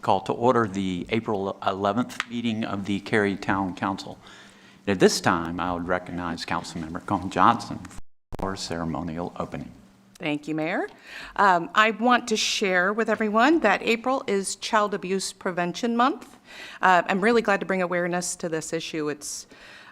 Call to order the April 11th meeting of the Cary Town Council. At this time, I would recognize Councilmember Colin Johnson for ceremonial opening. Thank you, Mayor. I want to share with everyone that April is Child Abuse Prevention Month. I'm really glad to bring awareness to this issue. It's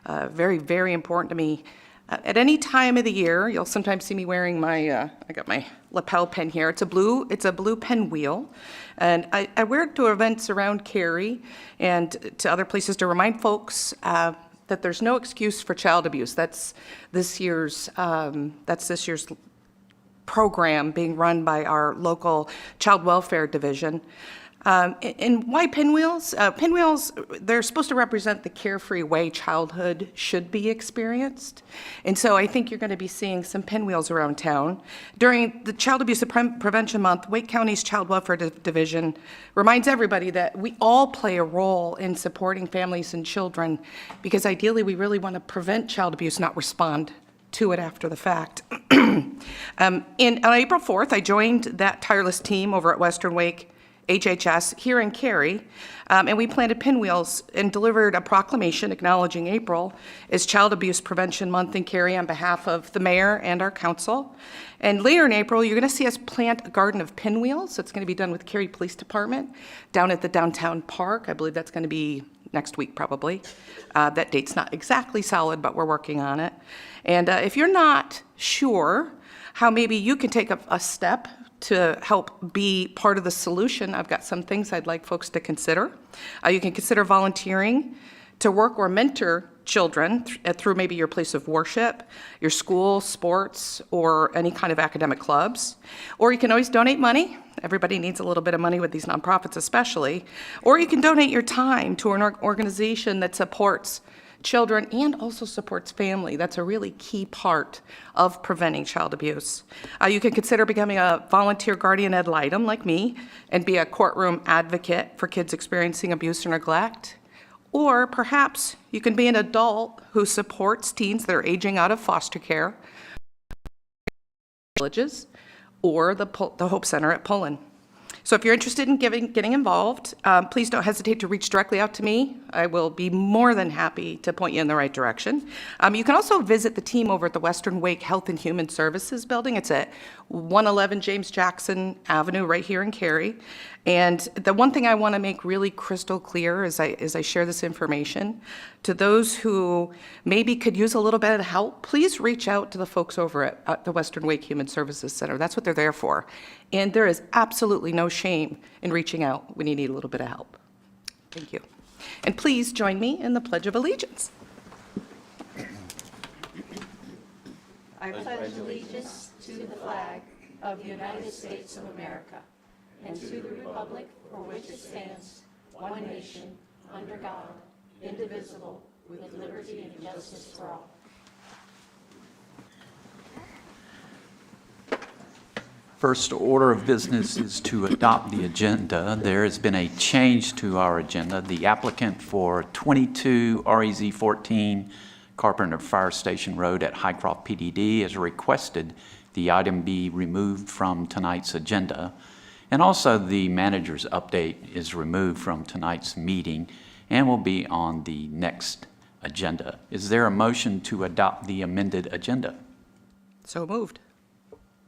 very, very important to me. At any time of the year, you'll sometimes see me wearing my, I got my lapel pin here. It's a blue pinwheel. And I wear it to events around Cary and to other places to remind folks that there's no excuse for child abuse. That's this year's program being run by our local child welfare division. And why pinwheels? Pinwheels, they're supposed to represent the carefree way childhood should be experienced. And so I think you're going to be seeing some pinwheels around town. During the Child Abuse Prevention Month, Wake County's Child Welfare Division reminds everybody that we all play a role in supporting families and children, because ideally we really want to prevent child abuse, not respond to it after the fact. On April 4th, I joined that tireless team over at Western Wake HHS here in Cary, and we planted pinwheels and delivered a proclamation acknowledging April as Child Abuse Prevention Month in Cary on behalf of the mayor and our council. And later in April, you're going to see us plant a garden of pinwheels. It's going to be done with Cary Police Department down at the downtown park. I believe that's going to be next week, probably. That date's not exactly solid, but we're working on it. And if you're not sure how maybe you can take a step to help be part of the solution, I've got some things I'd like folks to consider. You can consider volunteering to work or mentor children through maybe your place of worship, your school, sports, or any kind of academic clubs. Or you can always donate money. Everybody needs a little bit of money with these nonprofits especially. Or you can donate your time to an organization that supports children and also supports family. That's a really key part of preventing child abuse. You can consider becoming a volunteer guardian ad litem like me and be a courtroom advocate for kids experiencing abuse or neglect. Or perhaps you can be an adult who supports teens that are aging out of foster care, villages, or the Hope Center at Pullen. So if you're interested in getting involved, please don't hesitate to reach directly out to me. I will be more than happy to point you in the right direction. You can also visit the team over at the Western Wake Health and Human Services building. It's at 111 James Jackson Avenue right here in Cary. And the one thing I want to make really crystal clear as I share this information, to those who maybe could use a little bit of help, please reach out to the folks over at the Western Wake Human Services Center. That's what they're there for. And there is absolutely no shame in reaching out when you need a little bit of help. Thank you. And please join me in the Pledge of Allegiance. I pledge allegiance to the flag of the United States of America and to the republic for which it stands, one nation, under God, indivisible, with liberty and justice for all. First order of business is to adopt the agenda. There has been a change to our agenda. The applicant for 22 REZ 14 Carpenter Fire Station Road at Highcroft PDD has requested the item be removed from tonight's agenda. And also the manager's update is removed from tonight's meeting and will be on the next agenda. Is there a motion to adopt the amended agenda? So moved.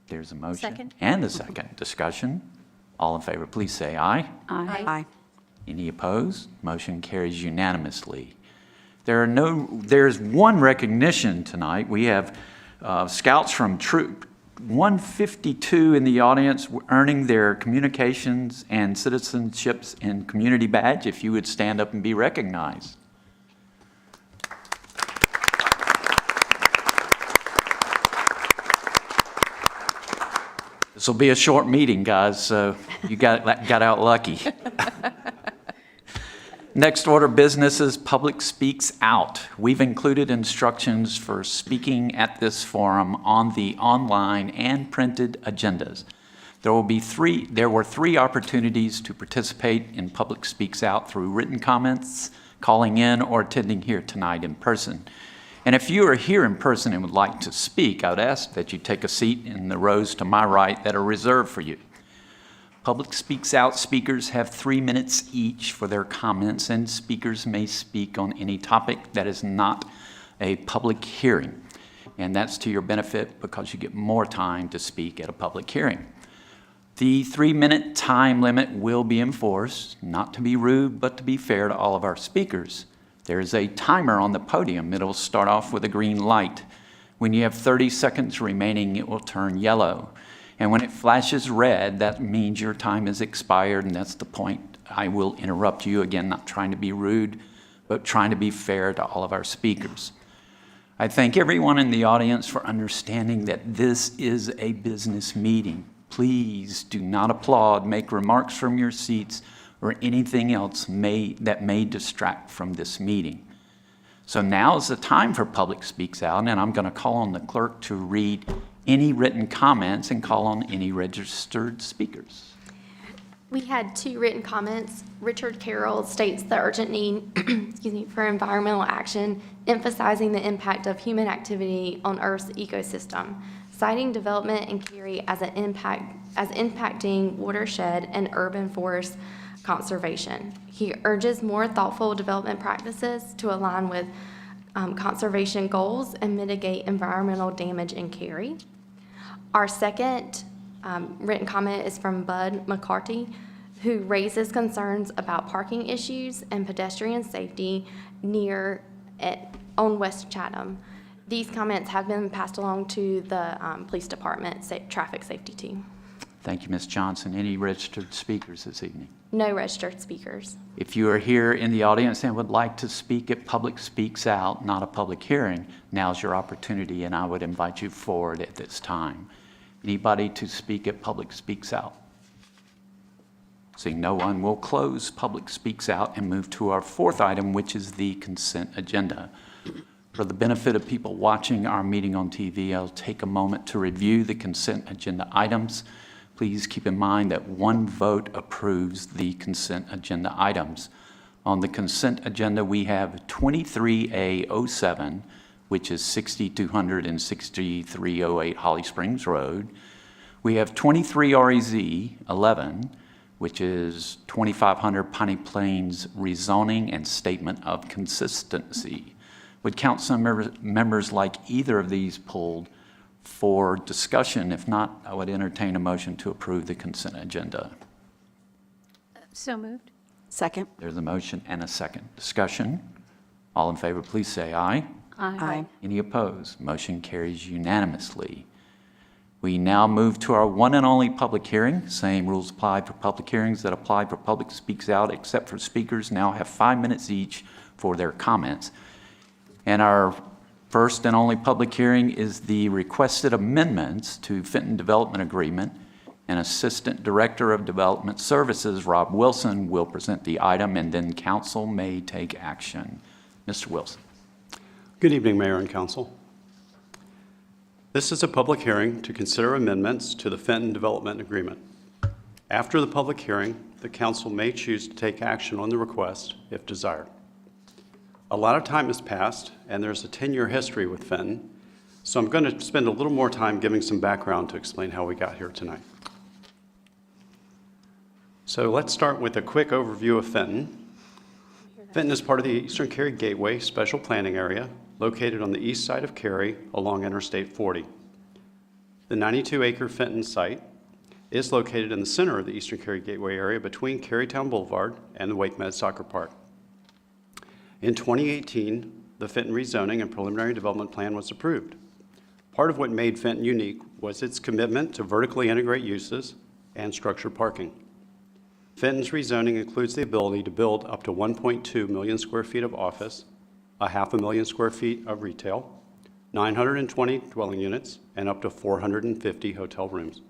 There's a motion. Second. And a second. Discussion. All in favor, please say aye. Aye. Any opposed? Motion carries unanimously. There's one recognition tonight. We have scouts from Troop 152 in the audience earning their Communications and Citizenships and Community Badge. If you would stand up and be recognized. This will be a short meeting, guys, so you got out lucky. Next order of business is Public Speaks Out. We've included instructions for speaking at this forum on the online and printed agendas. There were three opportunities to participate in Public Speaks Out through written comments, calling in, or attending here tonight in person. And if you are here in person and would like to speak, I would ask that you take a seat in the rows to my right that are reserved for you. Public Speaks Out speakers have 3 minutes each for their comments, and speakers may speak on any topic that is not a public hearing. And that's to your benefit because you get more time to speak at a public hearing. The 3-minute time limit will be enforced, not to be rude, but to be fair to all of our speakers. There is a timer on the podium. It'll start off with a green light. When you have 30 seconds remaining, it will turn yellow. And when it flashes red, that means your time is expired, and that's the point. I will interrupt you, again, not trying to be rude, but trying to be fair to all of our speakers. I thank everyone in the audience for understanding that this is a business meeting. Please do not applaud, make remarks from your seats, or anything else that may distract from this meeting. So now is the time for Public Speaks Out, and I'm going to call on the clerk to read any written comments and call on any registered speakers. We had 2 written comments. Richard Carroll states the urgent need for environmental action, emphasizing the impact of human activity on Earth's ecosystem, citing development in Cary as impacting watershed and urban forest conservation. He urges more thoughtful development practices to align with conservation goals and mitigate environmental damage in Cary. Our second written comment is from Bud McCarty, who raises concerns about parking issues and pedestrian safety on West Chatham. These comments have been passed along to the police department traffic safety team. Thank you, Ms. Johnson. Any registered speakers this evening? No registered speakers. If you are here in the audience and would like to speak at Public Speaks Out, not a public hearing, now's your opportunity, and I would invite you forward at this time. Anybody to speak at Public Speaks Out? Seeing no one, we'll close Public Speaks Out and move to our 4th item, which is the consent agenda. For the benefit of people watching our meeting on TV, I'll take a moment to review the consent agenda items. Please keep in mind that 1 vote approves the consent agenda items. On the consent agenda, we have 23A07, which is 6200 and 6308 Holly Springs Road. We have 23REZ11, which is 2500 Piney Plains rezoning and statement of consistency. Would council members like either of these pulled for discussion? If not, I would entertain a motion to approve the consent agenda. So moved. Second. There's a motion and a second. Discussion. All in favor, please say aye. Aye. Any opposed? Motion carries unanimously. We now move to our one and only public hearing. Same rules apply for public hearings that apply for Public Speaks Out, except for speakers now have 5 minutes each for their comments. And our first and only public hearing is the requested amendments to Fenton Development Agreement, and Assistant Director of Development Services, Rob Wilson, will present the item, and then council may take action. Mr. Wilson. Good evening, Mayor and Council. This is a public hearing to consider amendments to the Fenton Development Agreement. After the public hearing, the council may choose to take action on the request if desired. A lot of time has passed, and there's a 10-year history with Fenton, so I'm going to spend a little more time giving some background to explain how we got here tonight. So let's start with a quick overview of Fenton. Fenton is part of the Eastern Cary Gateway Special Planning Area, located on the east side of Cary along Interstate 40. The 92-acre Fenton site is located in the center of the Eastern Cary Gateway area between Carytown Boulevard and the Wake Med Soccer Park. In 2018, the Fenton rezoning and preliminary development plan was approved. Part of what made Fenton unique was its commitment to vertically integrate uses and structured parking. Fenton's rezoning includes the ability to build up to 1.2 million square feet of office, 500,000 square feet of retail, 920 dwelling units, and up to 450 hotel rooms.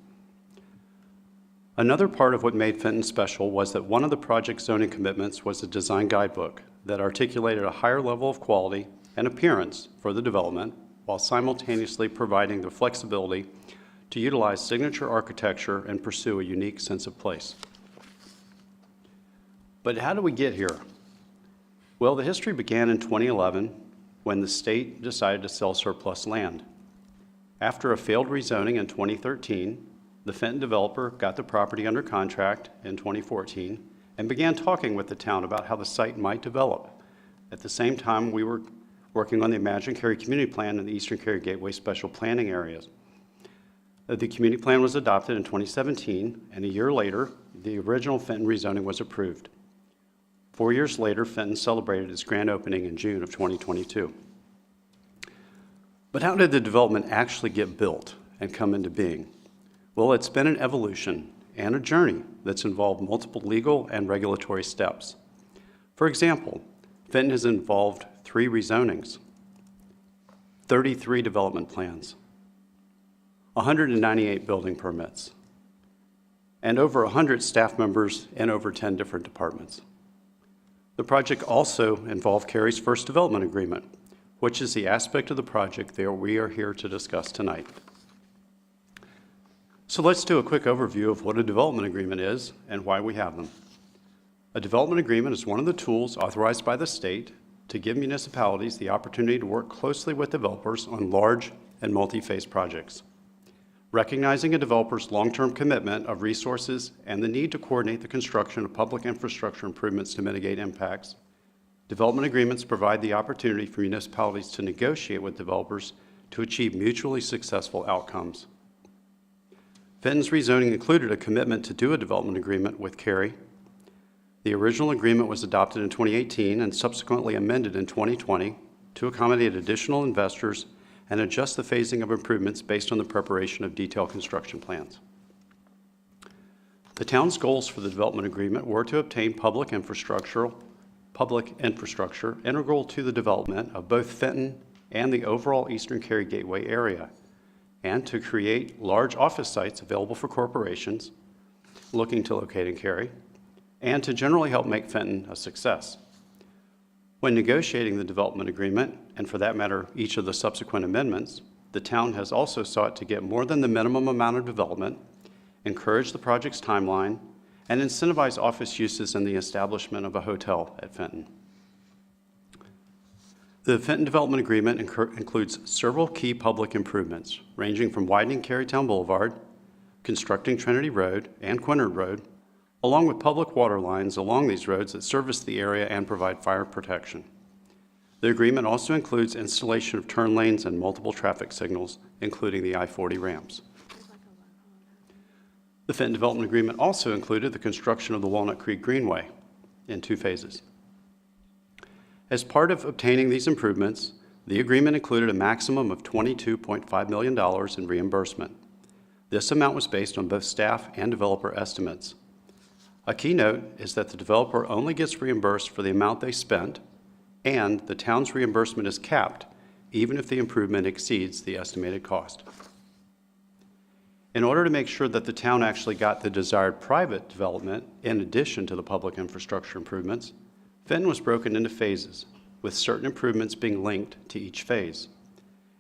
Another part of what made Fenton special was that one of the project zoning commitments was a design guidebook that articulated a higher level of quality and appearance for the development while simultaneously providing the flexibility to utilize signature architecture and pursue a unique sense of place. But how did we get here? Well, the history began in 2011 when the state decided to sell surplus land. After a failed rezoning in 2013, the Fenton developer got the property under contract in 2014 and began talking with the town about how the site might develop. At the same time, we were working on the Imagine Cary Community Plan in the Eastern Cary Gateway Special Planning areas. The community plan was adopted in 2017, and a year later, the original Fenton rezoning was approved. 4 years later, Fenton celebrated its grand opening in June of 2022. But how did the development actually get built and come into being? Well, it's been an evolution and a journey that's involved multiple legal and regulatory steps. For example, Fenton has involved 3 rezonings, 33 development plans, 198 building permits, and over 100 staff members in over 10 different departments. The project also involved Cary's first development agreement, which is the aspect of the project that we are here to discuss tonight. So let's do a quick overview of what a development agreement is and why we have them. A development agreement is one of the tools authorized by the state to give municipalities the opportunity to work closely with developers on large and multi-phase projects. Recognizing a developer's long-term commitment of resources and the need to coordinate the construction of public infrastructure improvements to mitigate impacts, development agreements provide the opportunity for municipalities to negotiate with developers to achieve mutually successful outcomes. Fenton's rezoning included a commitment to do a development agreement with Cary. The original agreement was adopted in 2018 and subsequently amended in 2020 to accommodate additional investors and adjust the phasing of improvements based on the preparation of detailed construction plans. The town's goals for the development agreement were to obtain public infrastructure integral to the development of both Fenton and the overall Eastern Cary Gateway area, and to create large office sites available for corporations looking to locate in Cary, and to generally help make Fenton a success. When negotiating the development agreement, and for that matter, each of the subsequent amendments, the town has also sought to get more than the minimum amount of development, encourage the project's timeline, and incentivize office uses and the establishment of a hotel at Fenton. The Fenton Development Agreement includes several key public improvements, ranging from widening Carytown Boulevard, constructing Trinity Road and Quinard Road, along with public water lines along these roads that service the area and provide fire protection. The agreement also includes installation of turn lanes and multiple traffic signals, including the I-40 ramps. The Fenton Development Agreement also included the construction of the Walnut Creek Greenway in 2 phases. As part of obtaining these improvements, the agreement included a maximum of $22.5 million in reimbursement. This amount was based on both staff and developer estimates. A key note is that the developer only gets reimbursed for the amount they spent, and the town's reimbursement is capped, even if the improvement exceeds the estimated cost. In order to make sure that the town actually got the desired private development in addition to the public infrastructure improvements, Fenton was broken into phases, with certain improvements being linked to each phase.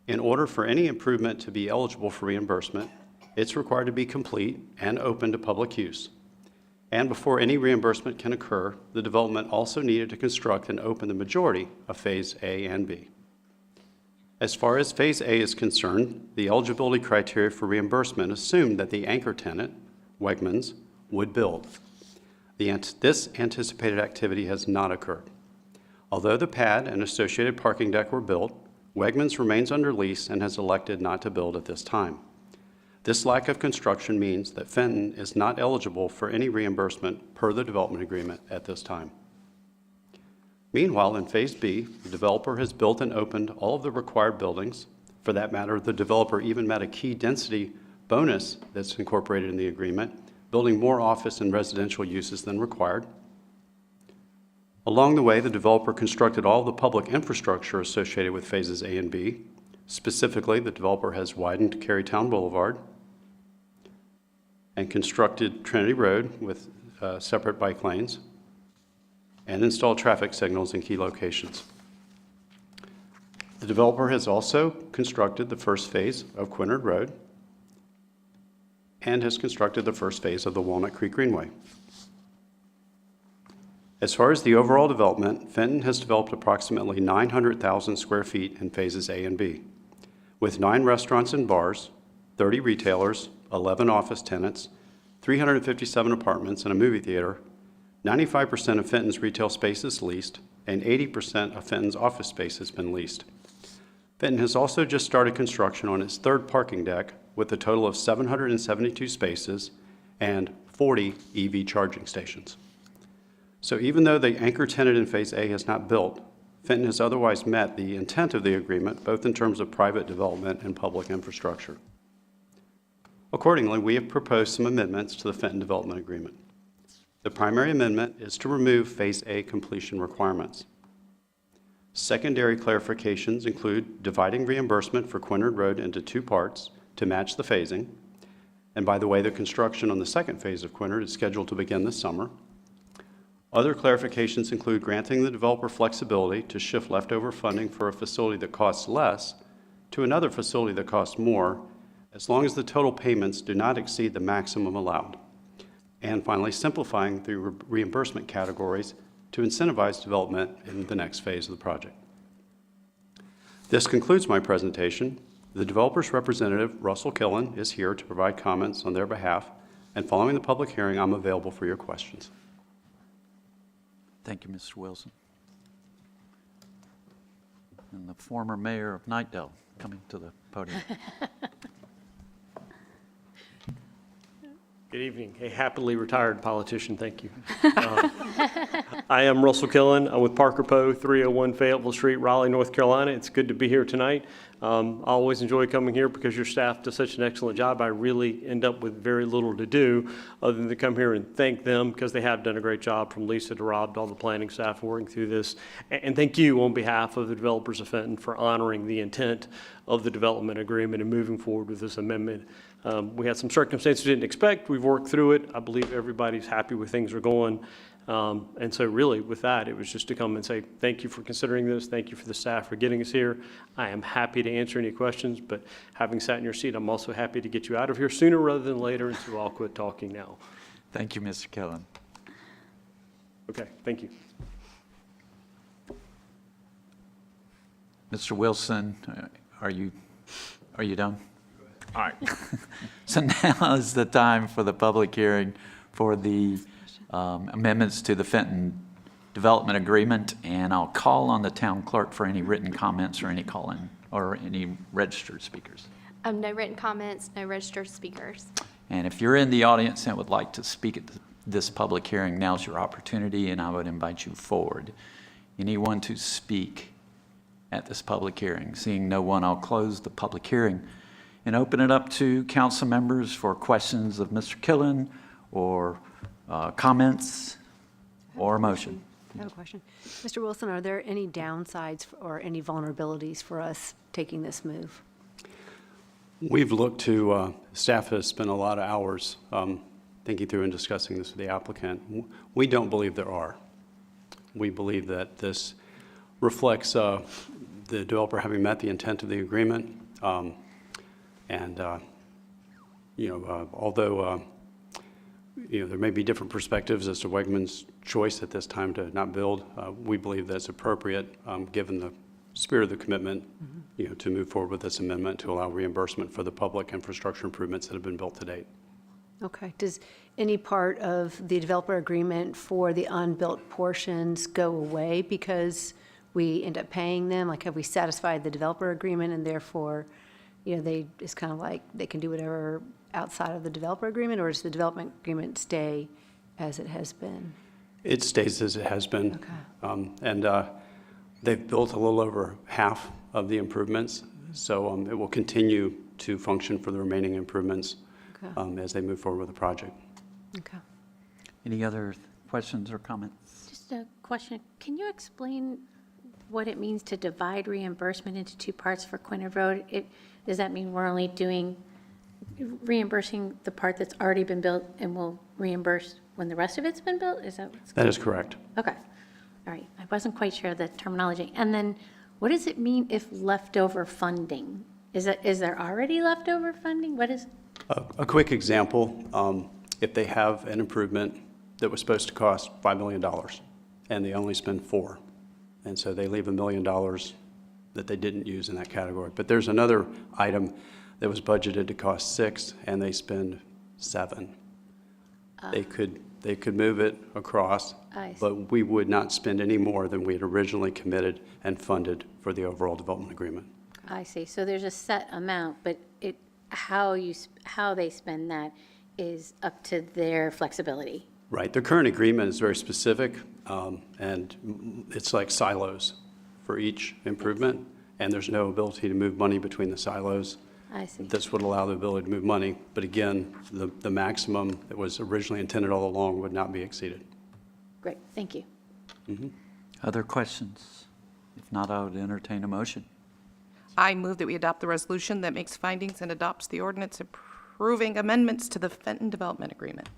In order for any improvement to be eligible for reimbursement, it's required to be complete and open to public use. And before any reimbursement can occur, the development also needed to construct and open the majority of Phase A and B. As far as Phase A is concerned, the eligibility criteria for reimbursement assumed that the anchor tenant, Wegmans, would build. This anticipated activity has not occurred. Although the pad and associated parking deck were built, Wegmans remains under lease and has elected not to build at this time. This lack of construction means that Fenton is not eligible for any reimbursement per the development agreement at this time. Meanwhile, in Phase B, the developer has built and opened all of the required buildings. For that matter, the developer even met a key density bonus that's incorporated in the agreement, building more office and residential uses than required. Along the way, the developer constructed all of the public infrastructure associated with Phases A and B. Specifically, the developer has widened Carytown Boulevard and constructed Trinity Road with separate bike lanes and installed traffic signals in key locations. The developer has also constructed the first phase of Quinard Road and has constructed the first phase of the Walnut Creek Greenway. As far as the overall development, Fenton has developed approximately 900,000 square feet in Phases A and B, with 9 restaurants and bars, 30 retailers, 11 office tenants, 357 apartments, and a movie theater. 95% of Fenton's retail space is leased, and 80% of Fenton's office space has been leased. Fenton has also just started construction on its third parking deck with a total of 772 spaces and 40 EV charging stations. So even though the anchor tenant in Phase A has not built, Fenton has otherwise met the intent of the agreement, both in terms of private development and public infrastructure. Accordingly, we have proposed some amendments to the Fenton Development Agreement. The primary amendment is to remove Phase A completion requirements. Secondary clarifications include dividing reimbursement for Quinard Road into two parts to match the phasing. And by the way, the construction on the second phase of Quinard is scheduled to begin this summer. Other clarifications include granting the developer flexibility to shift leftover funding for a facility that costs less to another facility that costs more, as long as the total payments do not exceed the maximum allowed. And finally, simplifying the reimbursement categories to incentivize development in the next phase of the project. This concludes my presentation. The developer's representative, Russell Killen, is here to provide comments on their behalf, and following the public hearing, I'm available for your questions. Thank you, Mr. Wilson. And the former mayor of Knightdale coming to the podium. Good evening. A happily retired politician, thank you. I am Russell Killen. I'm with Parker Poe, 301 Fayetteville Street, Raleigh, North Carolina. It's good to be here tonight. I always enjoy coming here because your staff does such an excellent job. I really end up with very little to do other than to come here and thank them because they have done a great job, from Lisa to Rob to all the planning staff working through this. And thank you on behalf of the developers of Fenton for honoring the intent of the development agreement and moving forward with this amendment. We had some circumstances we didn't expect. We've worked through it. I believe everybody's happy with things are going. And so really with that, it was just to come and say, thank you for considering this. Thank you for the staff for getting us here. I am happy to answer any questions, but having sat in your seat, I'm also happy to get you out of here sooner rather than later, and so I'll quit talking now. Thank you, Mr. Killen. Okay, thank you. Mr. Wilson, are you done? All right. So now is the time for the public hearing for the amendments to the Fenton Development Agreement, and I'll call on the town clerk for any written comments or any call-in or any registered speakers. No written comments, no registered speakers. And if you're in the audience and would like to speak at this public hearing, now's your opportunity, and I would invite you forward. Anyone to speak at this public hearing? Seeing no one, I'll close the public hearing and open it up to council members for questions of Mr. Killen or comments or a motion. I have a question. Mr. Wilson, are there any downsides or any vulnerabilities for us taking this move? We've looked to, staff has spent a lot of hours thinking through and discussing this with the applicant. We don't believe there are. We believe that this reflects the developer having met the intent of the agreement. Although there may be different perspectives as to Wegmans' choice at this time to not build, we believe that's appropriate given the spirit of the commitment, to move forward with this amendment to allow reimbursement for the public infrastructure improvements that have been built to date. Okay. Does any part of the developer agreement for the unbuilt portions go away because we end up paying them? Like, have we satisfied the developer agreement and therefore, it's kind of like they can do whatever outside of the developer agreement, or does the development agreement stay as it has been? It stays as it has been. Okay. They've built a little over half of the improvements, so it will continue to function for the remaining improvements as they move forward with the project. Okay. Any other questions or comments? Just a question. Can you explain what it means to divide reimbursement into two parts for Quinard Road? Does that mean we're only reimbursing the part that's already been built and we'll reimburse when the rest of it's been built? Is that what's That is correct. Okay. All right. I wasn't quite sure of the terminology. And then what does it mean if leftover funding? Is there already leftover funding? What is? A quick example, if they have an improvement that was supposed to cost $5 million and they only spend $4 million, and so they leave $1 million that they didn't use in that category. But there's another item that was budgeted to cost 6, and they spend 7. They could move it across, I see. but we would not spend any more than we had originally committed and funded for the overall development agreement. I see. So there's a set amount, but how they spend that is up to their flexibility. Right. The current agreement is very specific, and it's like silos for each improvement, and there's no ability to move money between the silos. I see. This would allow the ability to move money, but again, the maximum that was originally intended all along would not be exceeded. Great, thank you. Other questions? If not, I would entertain a motion. I move that we adopt the resolution that makes findings and adopts the ordinance approving amendments to the Fenton Development Agreement.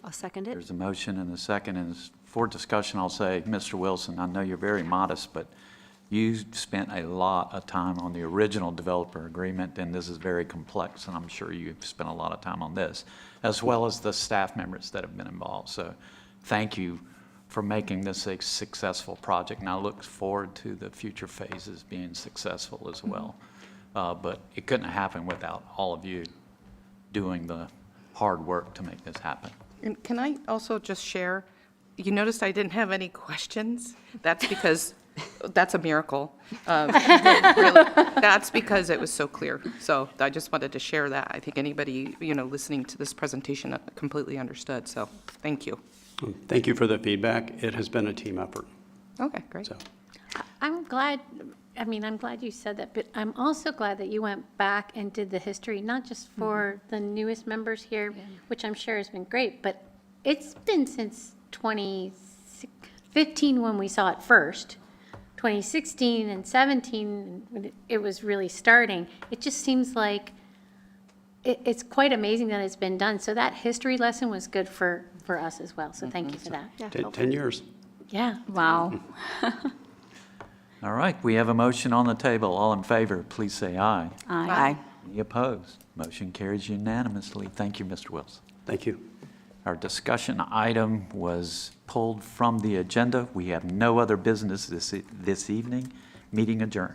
I'll second it. There's a motion and a second, and for discussion, I'll say, Mr. Wilson, I know you're very modest, but you spent a lot of time on the original developer agreement, and this is very complex, and I'm sure you've spent a lot of time on this, as well as the staff members that have been involved. So thank you for making this a successful project, and I look forward to the future phases being successful as well. But it couldn't happen without all of you doing the hard work to make this happen. And can I also just share, you noticed I didn't have any questions? That's because, that's a miracle. Really, that's because it was so clear. So I just wanted to share that. I think anybody, listening to this presentation completely understood, so thank you. Thank you for the feedback. It has been a team effort, Okay, great. so. I'm glad you said that, but I'm also glad that you went back and did the history, not just for the newest members here, which I'm sure has been great, but it's been since 2015 when we saw it first. 2016 and 17, when it was really starting. It just seems like it's quite amazing that it's been done. So that history lesson was good for us as well. So thank you for that. Yeah. 10 years. Yeah. Wow. All right, we have a motion on the table. All in favor, please say aye. Aye. Any opposed? Motion carries unanimously. Thank you, Mr. Wilson. Thank you. Our discussion item was pulled from the agenda. We have no other business this evening. Meeting adjourned.